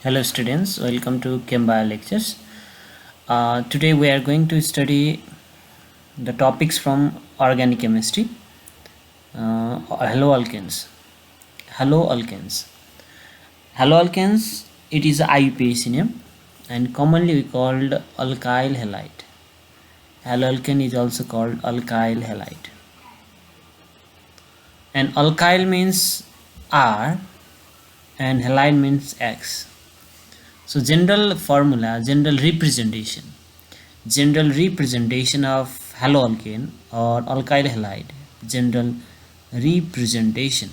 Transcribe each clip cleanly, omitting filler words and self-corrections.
Hello students, welcome to Chem Bio lectures. Today we are going to study the topics from organic chemistry. Haloalkanes. Haloalkanes. Haloalkanes, it is a IUPAC name and commonly we called alkyl halide. Haloalkane is also called alkyl halide. And alkyl means R and halide means X. So general representation of haloalkane or alkyl halide. General representation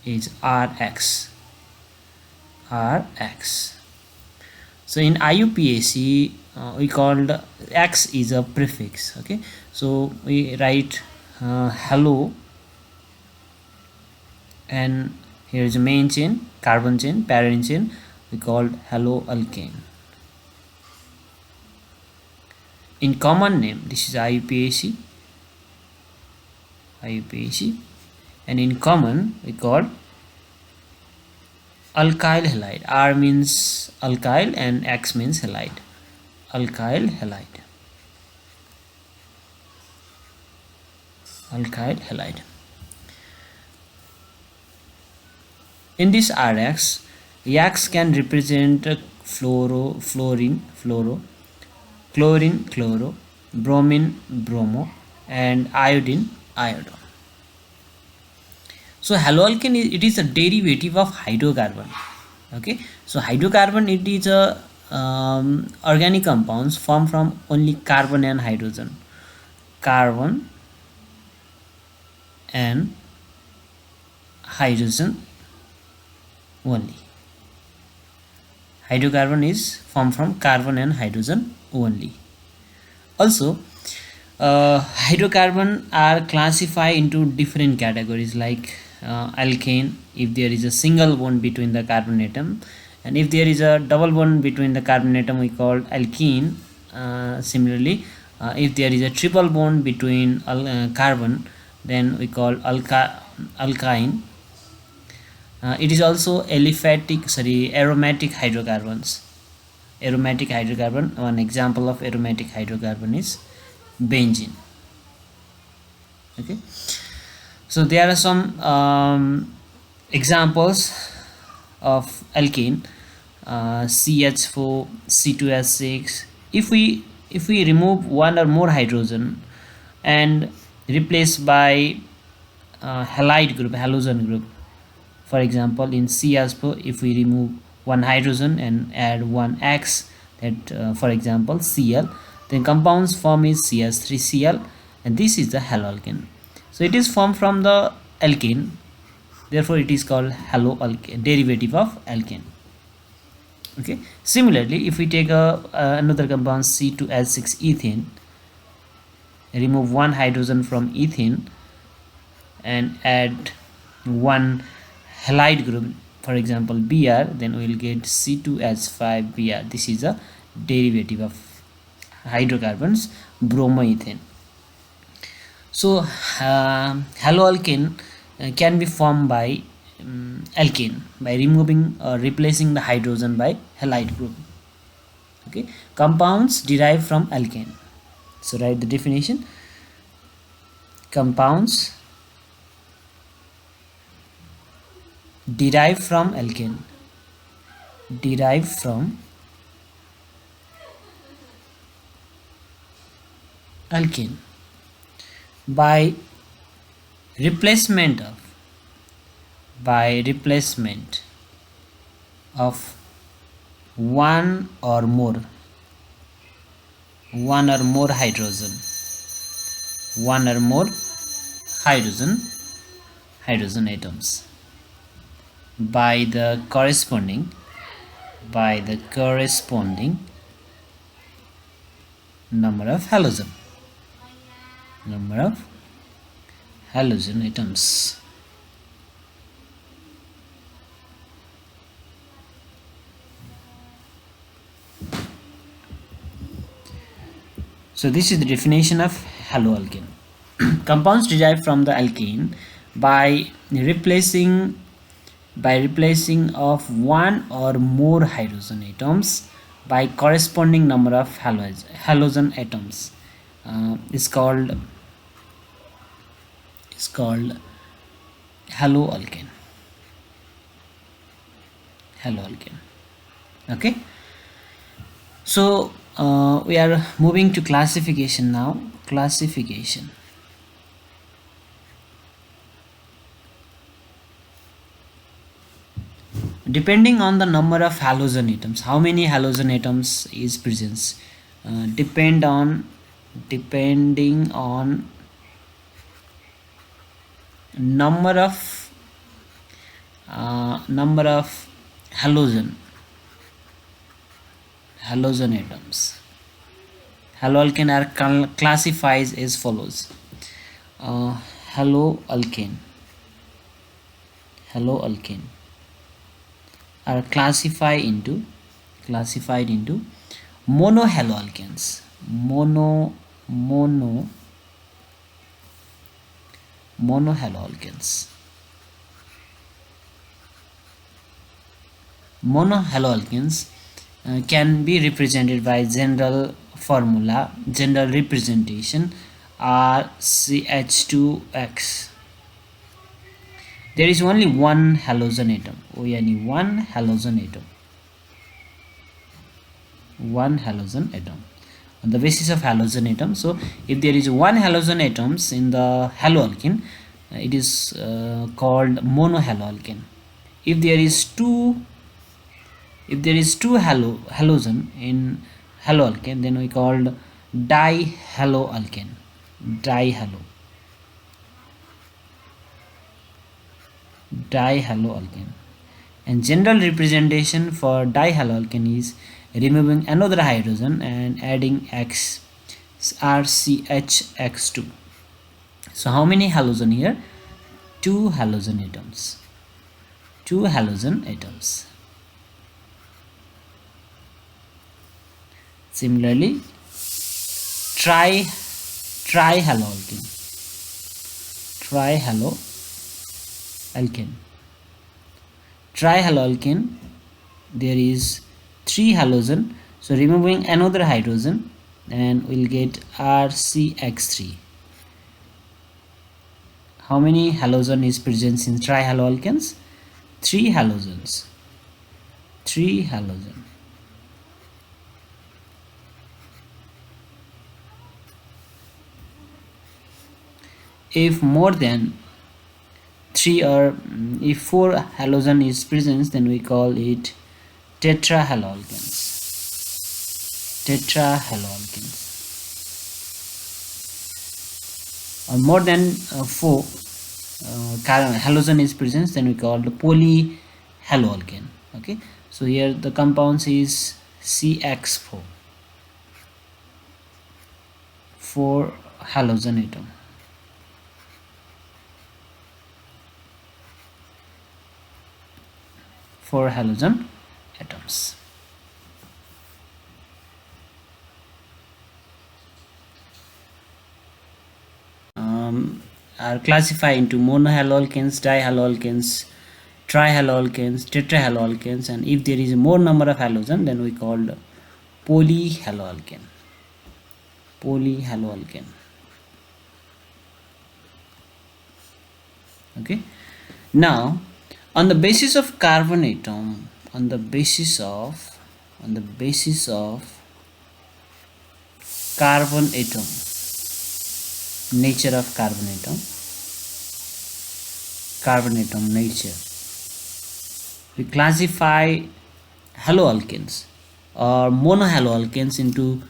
is Rx. So in IUPAC we called X is a prefix. Okay, so we write halo, and here is a main chain, carbon chain, parent chain, we called haloalkane. In common name, this is IUPAC, and in common we call alkyl halide. R means alkyl and X means halide. Alkyl halide. In this Rx, X can represent fluorine, chlorine, chloro, bromine, bromo, and iodine, iodine. So haloalkane, it is a derivative of hydrocarbon. Okay, so hydrocarbon, it is a organic compounds formed from only carbon and hydrogen. Carbon and hydrogen only. Hydrocarbon is formed from carbon and hydrogen only. Also, hydrocarbon are classified into different categories like alkane if there is a single bond between the carbon atom, and if there is a double bond between the carbon atom we call alkene. Similarly, if there is a triple bond between carbon, then we call alkyne. It is also aromatic hydrocarbons. One example of aromatic hydrocarbon is benzene. Okay, so there are some examples of alkane. CH4, C2H6. If we remove one or more hydrogen and replace by halide group, halogen group, for example in CH4, if we remove one hydrogen and add one X, that for example Cl, then compounds form is CH3Cl, and this is the haloalkane. So it is formed from the alkane, therefore it is called haloalkane, derivative of alkane. Okay, similarly if we take another compound C2H6 ethane, remove one hydrogen from ethene and add one halide group, for example Br, then we will get C2H5Br. this is a derivative of hydrocarbons bromoethane. So haloalkane can be formed by alkane by removing or replacing the hydrogen by halide group. Okay, compounds derived from alkane. So write the definition. Compounds derived from alkane, by replacement of one or more hydrogen atoms by the corresponding number of halogen atoms. So this is the definition of haloalkane. Compounds derived from the alkane by replacing by replacing of one or more hydrogen atoms by corresponding number of halogen atoms is called haloalkane. Haloalkane. Okay, so we are moving to classification now. Classification. Depending on the number of halogen atoms, how many halogen atoms is present, depending on number of halogen atoms. Haloalkane are classified as follows. uh, haloalkane haloalkane are classified into monohaloalkanes. Mono mono monohaloalkanes. Monohaloalkanes can be represented by general representation RCH2X. There is only one halogen atom. One halogen atom on the basis of halogen atom. So if there is one halogen atoms in the haloalkane, it is called monohaloalkane. If there is two halogen in haloalkane, then we called dihaloalkane. Dihaloalkane. And general representation for dihaloalkane is removing another hydrogen and adding X, RCHX2. So how many halogen here? Two halogen atoms. Similarly, trihaloalkane. Trihaloalkane, there is three halogen, so removing another hydrogen and we'll get RCX3. How many halogen is present in trihaloalkanes? Three halogen. If more than three or if four halogen is present, then we call it tetrahaloalkanes. Or more than four halogen is present, then we call the polyhaloalkane. Okay, so here the compounds is CX4, 4 halogen atom. Four halogen atoms. Are classified into monohaloalkanes, dihaloalkanes, trihaloalkanes, tetrahaloalkanes, and if there is more number of halogen, then we called polyhaloalkane. Okay, now on the basis of carbon atom, on the basis of carbon atom, nature of carbon atom nature, we classify haloalkanes or monohaloalkanes into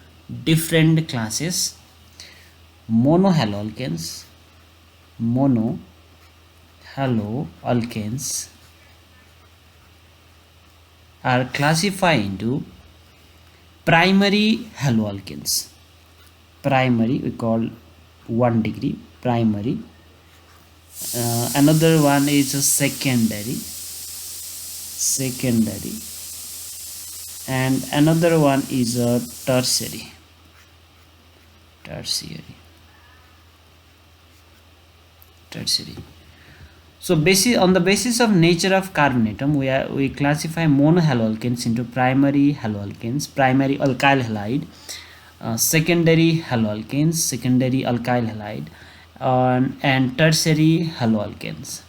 different classes. Monohaloalkanes are classified into primary haloalkanes. Primary we call 1 degree primary. Another one is a secondary, and another one is a tertiary. So on the basis of nature of carbon atom, we classify monohaloalkanes into primary haloalkanes, primary alkyl halide, secondary haloalkanes, secondary alkyl halide, and tertiary haloalkanes.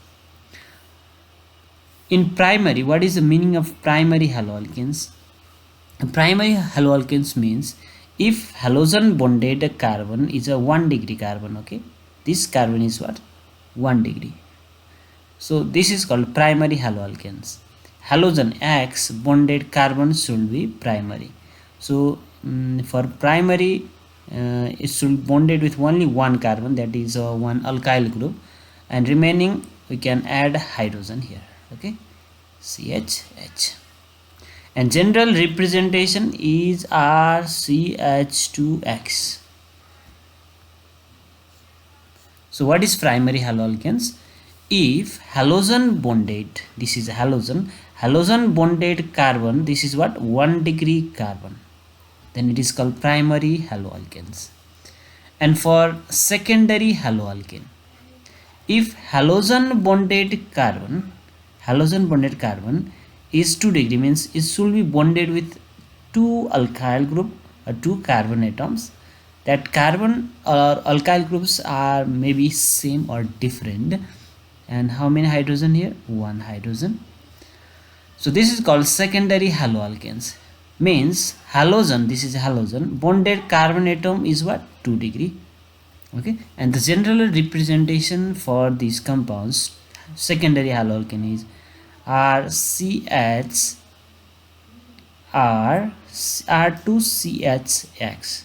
In primary, what is the meaning of primary haloalkanes? Primary haloalkanes means if halogen bonded carbon is a 1 degree carbon, okay, this carbon is what, 1 degree. So this is called primary haloalkanes. Halogen X bonded carbon should be primary. So for primary, it should bonded with only one carbon, that is one alkyl group, and remaining we can add hydrogen here. Okay, CHH. And general representation is RCH2X. So what is primary haloalkanes? If halogen bonded, this is halogen bonded carbon, this is what, 1 degree carbon, then it is called primary haloalkanes. And for secondary haloalkane, if halogen bonded carbon is 2 degree, means it should be bonded with 2 alkyl group or 2 carbon atoms. That carbon or alkyl groups are maybe same or different. And how many hydrogen here? 1 hydrogen. So this is called secondary haloalkanes. Means halogen, this is halogen bonded carbon atom is what, 2 degree. Okay, and the general representation for these compounds, secondary haloalkane, is RCH R2CHX,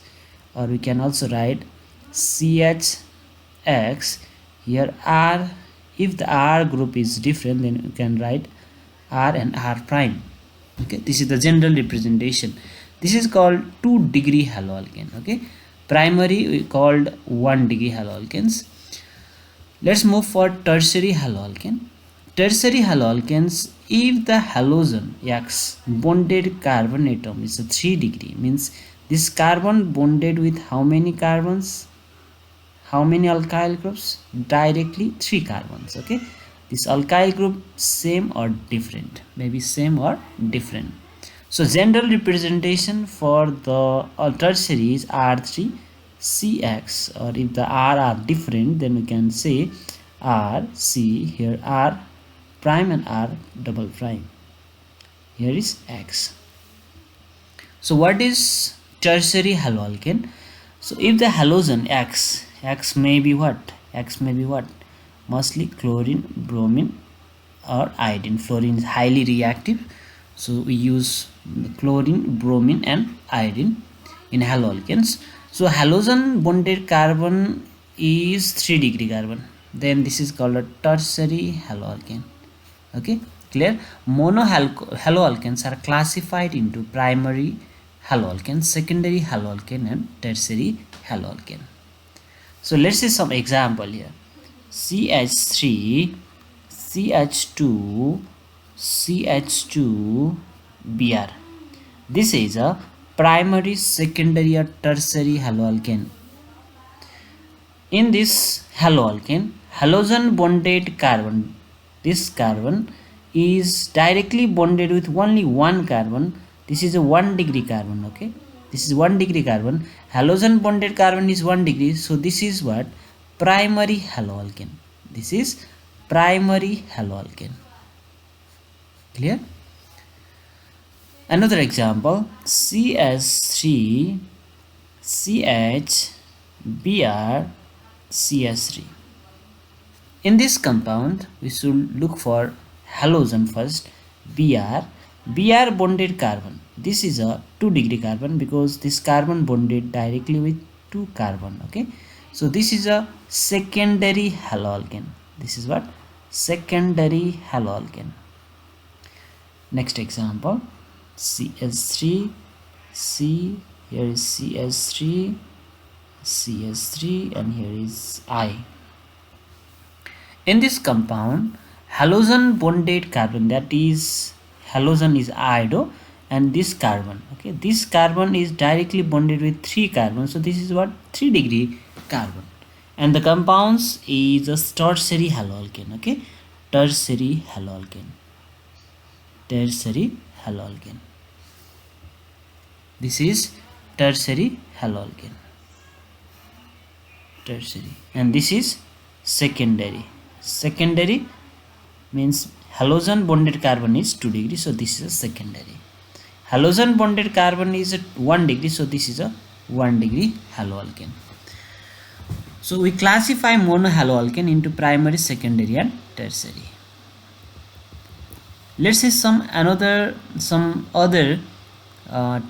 or we can also write CHX here. R, if the R group is different, then you can write R and R prime. Okay, this is the general representation. This is called 2 degree haloalkane. Okay, primary we called 1 degree haloalkanes. Let's move for tertiary haloalkane. Tertiary haloalkanes, if the halogen X bonded carbon atom is a 3 degree, means this carbon bonded with how many carbons, how many alkyl groups? Directly 3 carbons. Okay, this alkyl group same or different, maybe same or different. So general representation for the tertiary is R3CX, or if the R are different, then we can say RC, here R prime and R double prime, here is X. So what is tertiary haloalkane? So if the halogen X may be what, mostly chlorine, bromine or iodine. Fluorine is highly reactive, so we use chlorine, bromine and iodine in haloalkanes. So halogen bonded carbon is 3 degree carbon, then this is called a tertiary haloalkane. Okay, clear? Haloalkanes are classified into primary haloalkane, secondary haloalkane and tertiary haloalkane. So let's see some example here. CH3, CH2, CH2, Br. This is a primary, secondary or tertiary haloalkane. In this haloalkane, halogen bonded carbon, this carbon is directly bonded with only one carbon. This is a 1 degree carbon. Okay, this is 1 degree carbon. Halogen bonded carbon is 1 degree, so this is what, primary haloalkane. This is primary haloalkane. Clear? Another example, CS3, CH, Br, CS3. In this compound, we should look for halogen first, Br bonded carbon. This is a 2 degree carbon because this carbon bonded directly with 2 carbon. Okay, so this is a secondary haloalkane. This is what, secondary haloalkane. Next example, CS3, C, here is CS3, CS3 and here is I. In this compound, halogen bonded carbon, that is halogen is iodo, and this carbon, okay, this carbon is directly bonded with 3 carbons, so this is what, 3 degree carbon, and the compounds is a tertiary haloalkane. Okay, tertiary haloalkane. Tertiary haloalkane. This is tertiary haloalkane. Tertiary, and this is secondary. Secondary means halogen bonded carbon is 2 degrees, so this is a secondary. Halogen bonded carbon is at 1 degree, so this is a 1 degree haloalkane. So we classify monohaloalkane into primary, secondary and tertiary. Let's see some other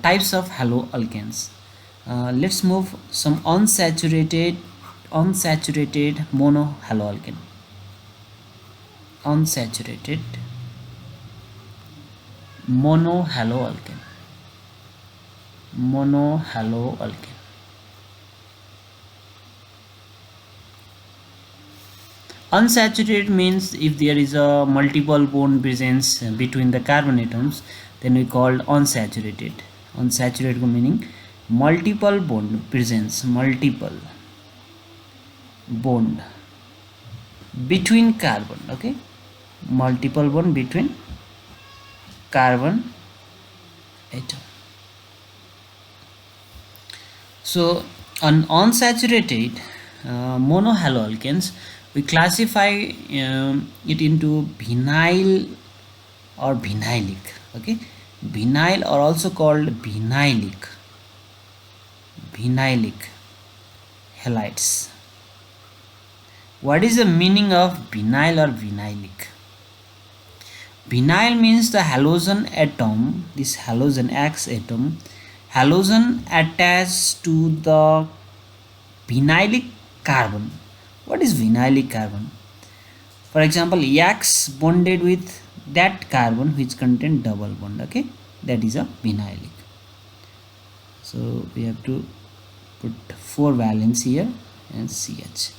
types of haloalkanes. Let's move some unsaturated monohaloalkane. Unsaturated monohaloalkane. Unsaturated means if there is a multiple bond presence between the carbon atoms, then we call unsaturated. Unsaturated meaning multiple bond presence, multiple bond between carbon. Okay, multiple bond between carbon atom. So on unsaturated monohaloalkanes, we classify it into vinyl or vinylic. Okay, vinyl or also called vinylic halides. What is the meaning of vinyl or vinylic? Vinyl means the halogen atom, this halogen X atom, halogen attached to the vinylic carbon. What is vinylic carbon? For example, X bonded with that carbon which contain double bond. Okay, that is a vinylic. So we have to put 4 valence here and CH.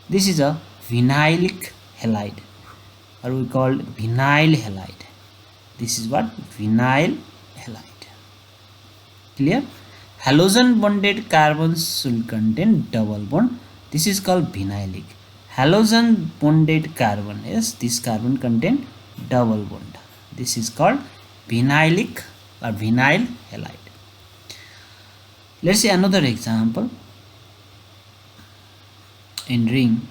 This is a vinylic halide, or we call vinyl halide. This is what vinyl halide. Clear? Halogen bonded carbons will contain double bond. This is called vinylic. Halogen bonded carbon, yes, this carbon contain double bond. This is called vinylic or vinyl halide. Let's see another example. In ring,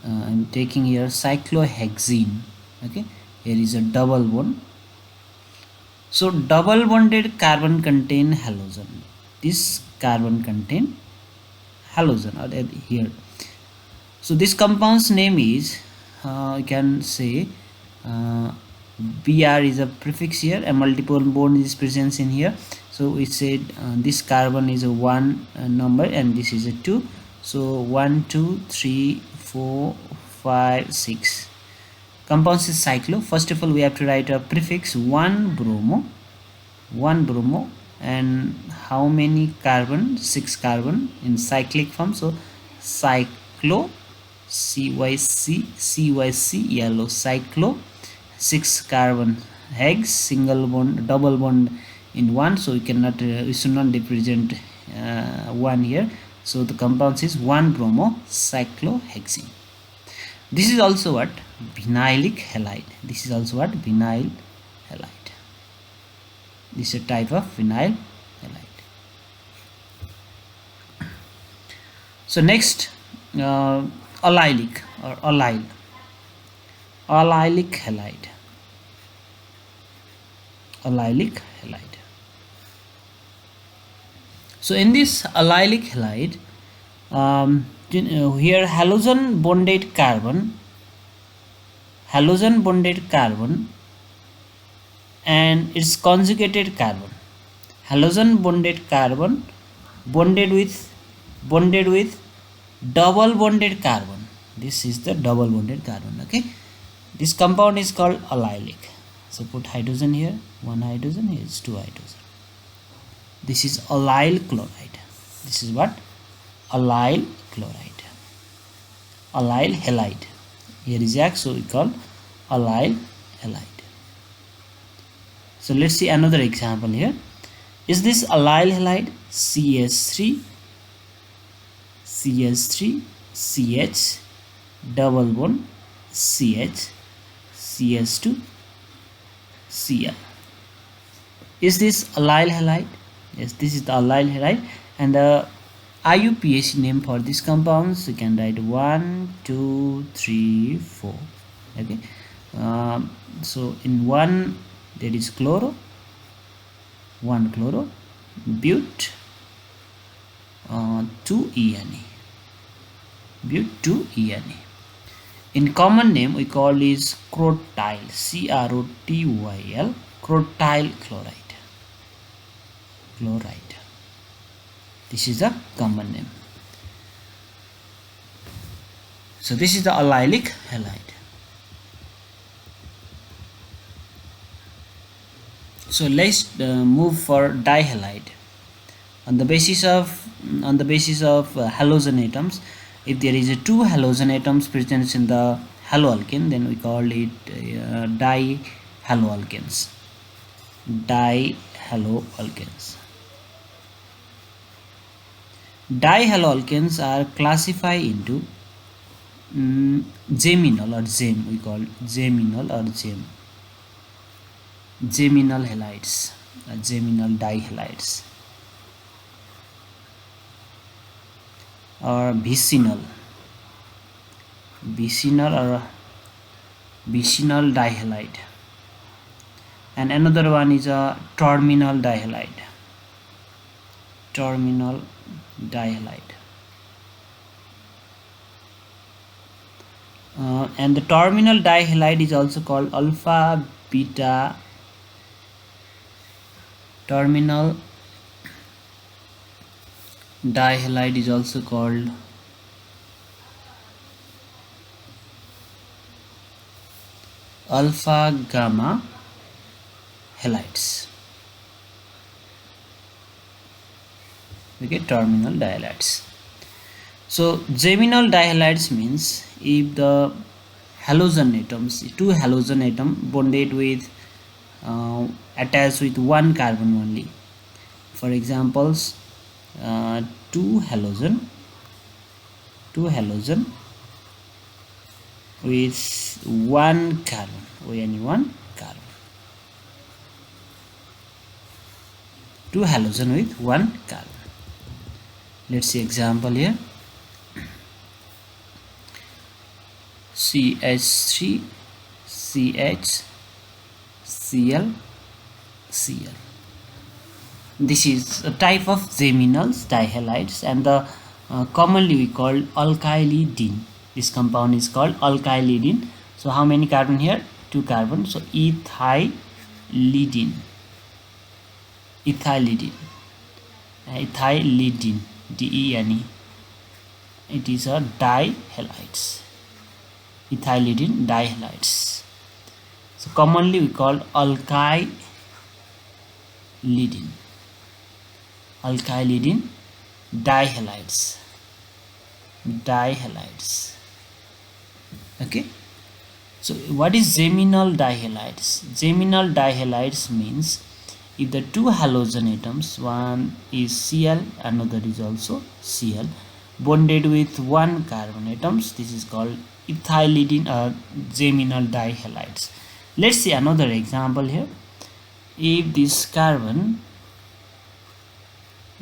I'm taking here cyclohexene. Okay, here is a double bond. So double bonded carbon contain halogen. This carbon contain halogen here. So this compound's name is you can say Br is a prefix here, a multiple bond is present in here. So we said this carbon is a 1 number and this is a 2. So 1 2 3 4 5 6 compounds is cyclo. First of all, we have to write a prefix 1 bromo, and how many carbon? 6 carbon in cyclic form. So cyclo, CYC yellow, cyclo, 6 carbon hex, single bond, double bond in 1. So we cannot we should not represent 1 here. So the compound is 1 bromo cyclohexene. This is also what? Vinylic halide. This is also what? Vinyl halide. This is a type of vinyl halide. So next, allylic or allylic halide. Allylic halide. So in this allylic halide, here halogen bonded carbon and its conjugated carbon. Halogen bonded carbon bonded with double bonded carbon. This is the double bonded carbon. Okay, this compound is called allylic. So put hydrogen here, 1 hydrogen, here is 2 hydrogen. This is allyl chloride. This is what? Allyl chloride. Allyl halide. Here is X, so we call allyl halide. So let's see another example here. Is this allyl halide? CH3, CH, double bond CH, CH2, Cl. Is this allyl halide? Yes, this is the allyl halide, and the IUPAC name for these compounds you can write 1, 2, 3, 4. Okay, so in one there is chloro, one chloro, but 2 ENA, but 2 ENA. In common name we call is crotyl, CROTYL, crotyl chloride. Chloride. This is the common name. So this is the allylic halide. So let's move for dihalide. On the basis of halogen atoms, if there is a two halogen atoms present in the haloalkane, then we call it dihaloalkanes. Dihaloalkanes. Dihaloalkanes are classified into geminal or gem. We call geminal or gem. Geminal halides, geminal dihalides, or vicinal or vicinal dihalide, and another one is a terminal dihalide. Terminal dihalide. And the terminal dihalide is also called alpha beta. Terminal dihalide is also called alpha gamma halides. Okay, terminal dihalides. So geminal dihalides means if the halogen atoms, two halogen atom bonded with attached with one carbon only. For examples, two halogen with one carbon, only one carbon. Two halogen with one carbon. Let's see example here. CH3, CH, Cl, Cl. This is a type of geminal dihalides, and the commonly we call alkylidine. This compound is called alkylidine. So how many carbon here? Two carbon. So ethylidine. Ethylidine. Ethylidine. DENE. It is a dihalides. Ethylidine dihalides. So commonly we call alkylidine. Alkylidine dihalides. Dihalides. Okay. So what is geminal dihalides? Geminal dihalides means if the two halogen atoms, one is Cl, another is also Cl, bonded with one carbon atoms, this is called ethylidine or geminal dihalides. Let's see another example here. If this carbon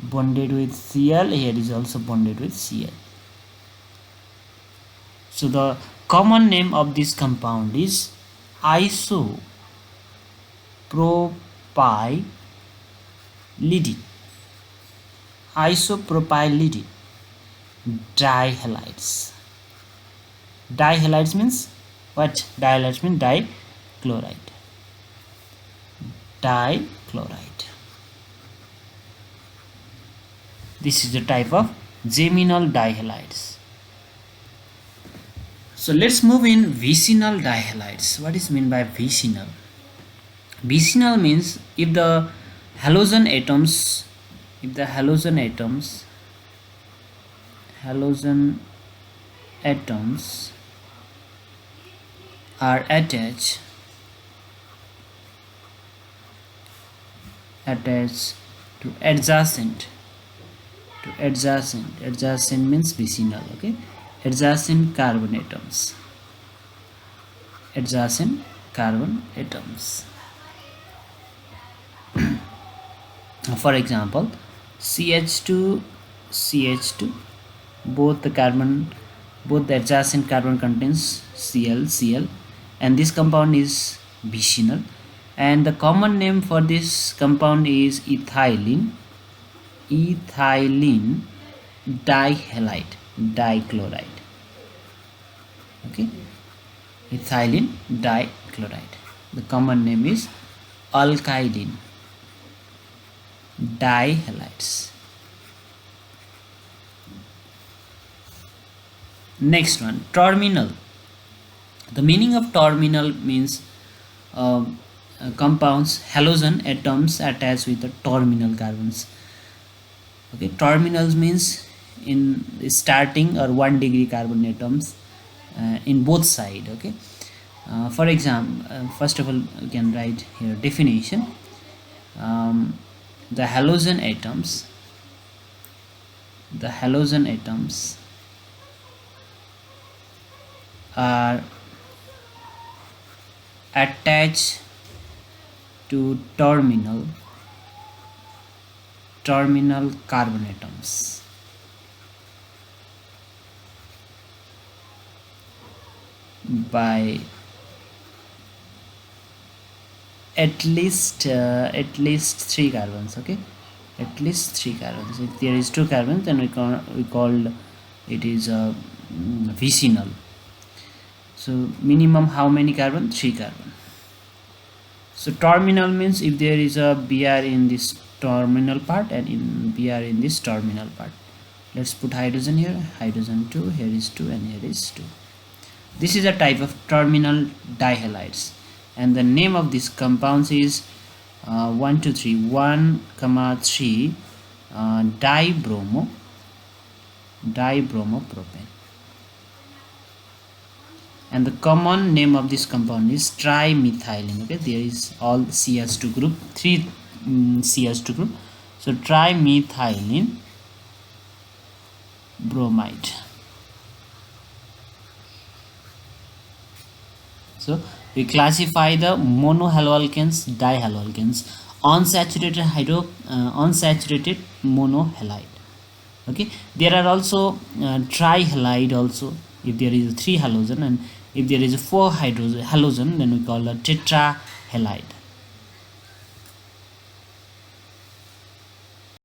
bonded with Cl, here is also bonded with Cl. So the common name of this compound is isopropylidine. Isopropylidine dihalides. Dihalides means what? Dihalides means dichloride. Dichloride. This is the type of geminal dihalides. So let's move in vicinal dihalides. What is meant by vicinal? Vicinal means if the halogen atoms are attached to adjacent means vicinal. Okay, adjacent carbon atoms. Adjacent carbon atoms. For example, CH2, CH2, both the adjacent carbon contains Cl, and this compound is vicinal, and the common name for this compound is ethylene dihalide dichloride. Okay, ethylene dichloride. The common name is alkylene dihalides. Next one, terminal. The meaning of terminal means compounds halogen atoms attached with the terminal carbons. Okay, terminals means in starting or 1 degree carbon atoms in both side. Okay, for example, first of all you can write here definition. The halogen atoms are attached to terminal carbon atoms. By at least 3 carbons. Okay, at least 3 carbons. If there is 2 carbons, then we call it is a vicinal. So minimum how many carbon? 3 carbon. So terminal means if there is a Br in this terminal part and in Br in this terminal part. Let's put hydrogen here, hydrogen 2, here is 2 and here is 2. This is a type of terminal dihalides, and the name of this compounds is 1 2 3 1 comma 3 dibromopropane, and the common name of this compound is trimethylene. Okay, there is all CH2 group, 3 CH2 group, so trimethylene bromide. So we classify the monohaloalkanes, dihaloalkanes, unsaturated monohalide. Okay, there are also trihalide also. If there is 3 halogen, and if there is 4 halogen, then we call a tetrahalide.